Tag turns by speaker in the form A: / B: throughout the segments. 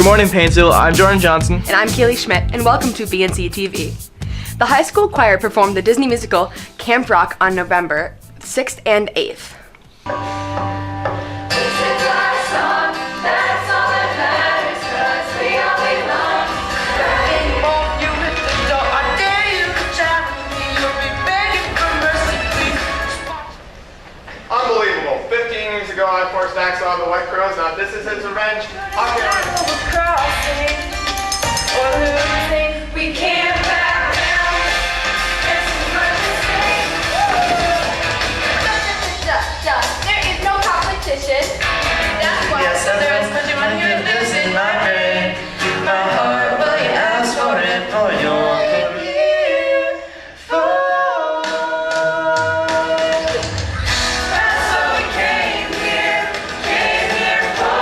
A: Good morning, Paynesville. I'm Jordan Johnson.
B: And I'm Kaylee Schmidt, and welcome to BNC-TV. The high school choir performed the Disney musical Camp Rock on November 6th and 8th.
C: Unbelievable. 15 years ago, I forced Axel on the White Crows. Now this is his revenge.
D: We can't back down. There is no competition. That's why.
E: Yes, there is, but you want to hear this in my brain. My heart, will you ask for it for your career? That's what we came here for.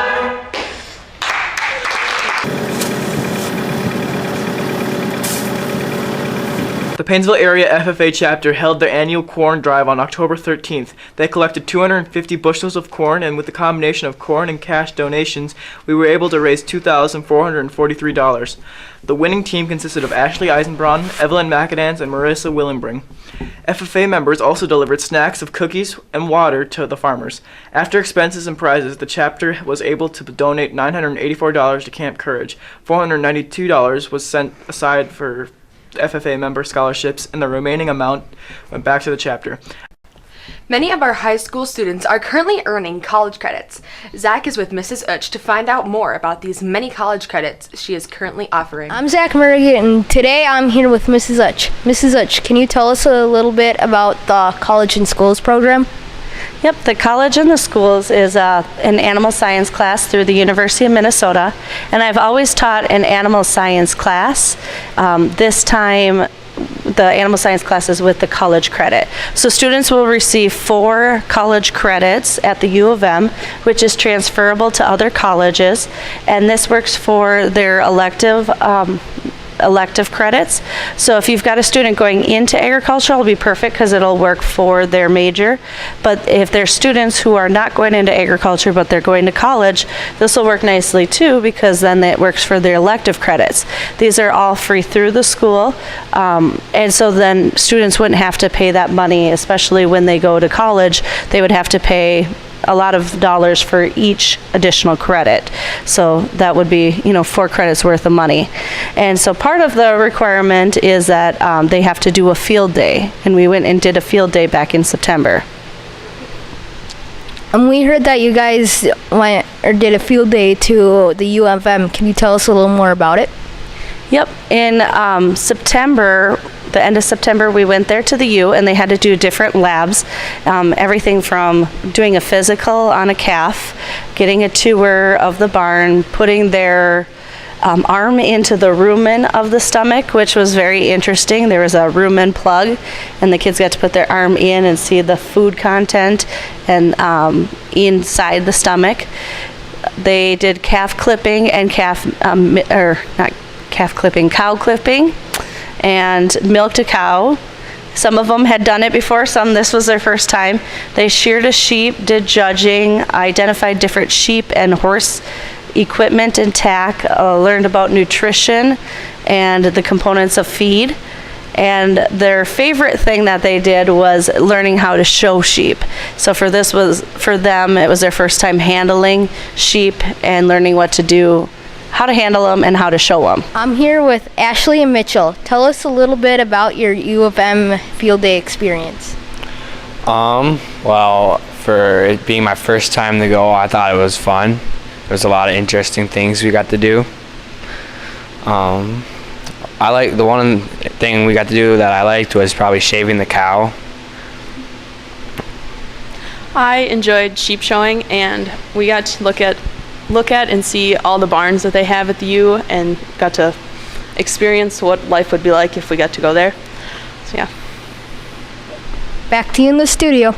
A: The Paynesville Area FFA chapter held their annual corn drive on October 13th. They collected 250 bushels of corn, and with the combination of corn and cash donations, we were able to raise $2,443. The winning team consisted of Ashley Eisenbraun, Evelyn McAdams, and Marissa Willenbring. FFA members also delivered snacks of cookies and water to the farmers. After expenses and prizes, the chapter was able to donate $984 to Camp Courage. $492 was sent aside for FFA member scholarships, and the remaining amount went back to the chapter.
B: Many of our high school students are currently earning college credits. Zach is with Mrs. Utch to find out more about these many college credits she is currently offering.
F: I'm Zach Murray, and today I'm here with Mrs. Utch. Mrs. Utch, can you tell us a little bit about the College and Schools program?
G: Yep, the College and the Schools is an animal science class through the University of Minnesota, and I've always taught an animal science class. This time, the animal science class is with the college credit. So students will receive 4 college credits at the U of M, which is transferable to other colleges, and this works for their elective credits. So if you've got a student going into agriculture, it'll be perfect because it'll work for their major. But if there's students who are not going into agriculture but they're going to college, this will work nicely too, because then it works for their elective credits. These are all free through the school, and so then students wouldn't have to pay that money, especially when they go to college. They would have to pay a lot of dollars for each additional credit. So that would be, 4 credits worth of money. And so part of the requirement is that they have to do a field day. And we went and did a field day back in September.
F: And we heard that you guys went or did a field day to the U of M. Can you tell us a little more about it?
G: Yep. In September, the end of September, we went there to the U, and they had to do different labs, everything from doing a physical on a calf, getting a tour of the barn, putting their arm into the rumen of the stomach, which was very interesting. There was a rumen plug, and the kids got to put their arm in and see the food content and inside the stomach. They did calf clipping and cow clipping, and milked a cow. Some of them had done it before, some this was their first time. They sheared a sheep, did judging, identified different sheep and horse equipment and tack, learned about nutrition and the components of feed. And their favorite thing that they did was learning how to show sheep. So for them, it was their first time handling sheep and learning what to do, how to handle them and how to show them.
F: I'm here with Ashley and Mitchell. Tell us a little bit about your U of M field day experience.
H: Well, for it being my first time to go, I thought it was fun. There was a lot of interesting things we got to do. I like the one thing we got to do that I liked was probably shaving the cow.
I: I enjoyed sheep showing, and we got to look at and see all the barns that they have at the U, and got to experience what life would be like if we got to go there. So yeah.
F: Back to you in the studio.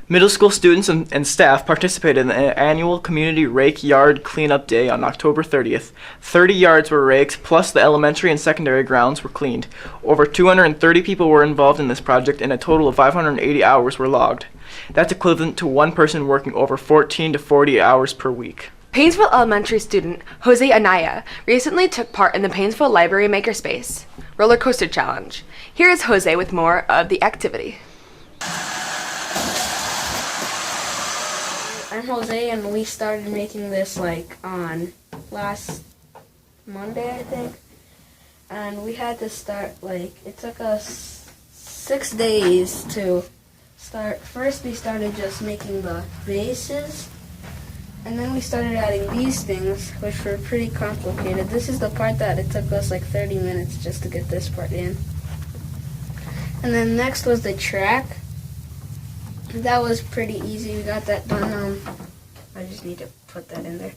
A: Middle school students and staff participated in the annual Community Rake Yard Cleanup Day on October 30th. 30 yards were raked, plus the elementary and secondary grounds were cleaned. Over 230 people were involved in this project, and a total of 580 hours were logged. That's equivalent to one person working over 14 to 40 hours per week.
B: Paynesville Elementary student Jose Anaya recently took part in the Paynesville Library Makerspace Roller Coaster Challenge. Here is Jose with more of the activity.
J: I'm Jose, and we started making this on last Monday, I think. And we had to start it took us 6 days to start. First, we started just making the bases. And then we started adding these things, which were pretty complicated. This is the part that it took us 30 minutes just to get this part in. And then next was the track. That was pretty easy. We got that done. I just need to put that in there.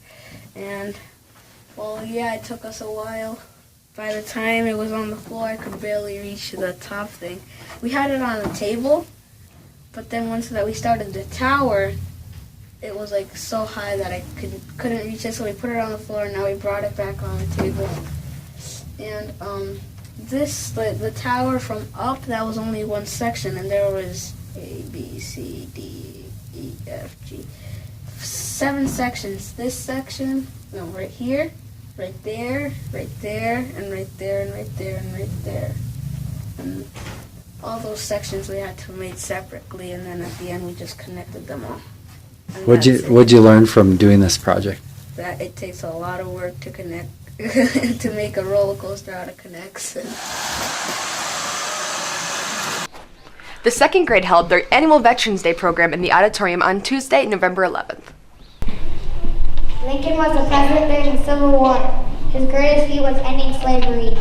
J: And, well, yeah, it took us a while. By the time it was on the floor, I could barely reach the top thing. We had it on a table, but then once that we started the tower, it was so high that I couldn't reach it, so we put it on the floor, and now we brought it back on the table. And the tower from up, that was only one section, and there was A, B, C, D, E, F, G. 7 sections. This section, no, right here, right there, right there, and right there, and right there, and right there. And all those sections we had to make separately, and then at the end we just connected them all.
K: What'd you learn from doing this project?
J: That it takes a lot of work to connect, to make a roller coaster out of connects.
B: The second grade held their annual Veterans Day program in the auditorium on Tuesday, November 11th.
L: Lincoln was a president during the Civil War. His greatest feat was ending slavery.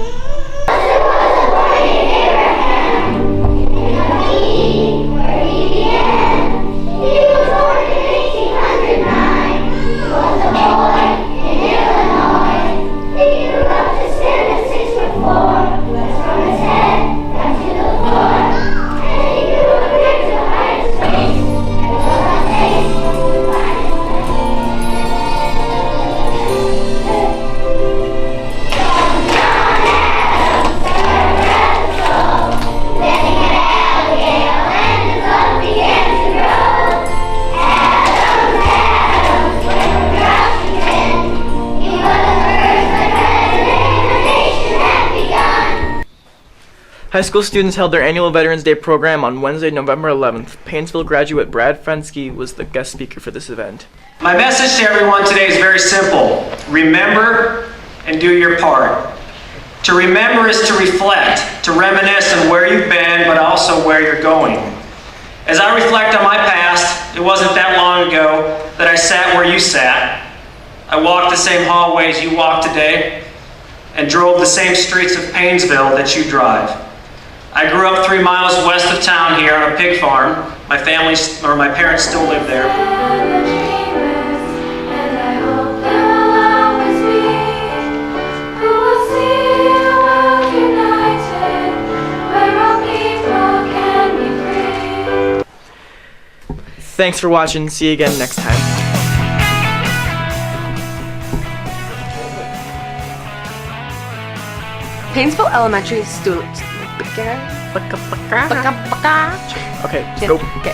A: High school students held their annual Veterans Day program on Wednesday, November 11th. Paynesville graduate Brad Frensky was the guest speaker for this event.
M: My message to everyone today is very simple. Remember and do your part. To remember is to reflect, to reminisce on where you've been, but also where you're going. As I reflect on my past, it wasn't that long ago that I sat where you sat. I walked the same hallways you walk today and drove the same streets of Paynesville that you drive. I grew up 3 miles west of town here on a pig farm. My parents still live there.
A: Thanks for watching. See you again next time.
B: Paynesville Elementary students.
A: Okay, go.
B: Okay.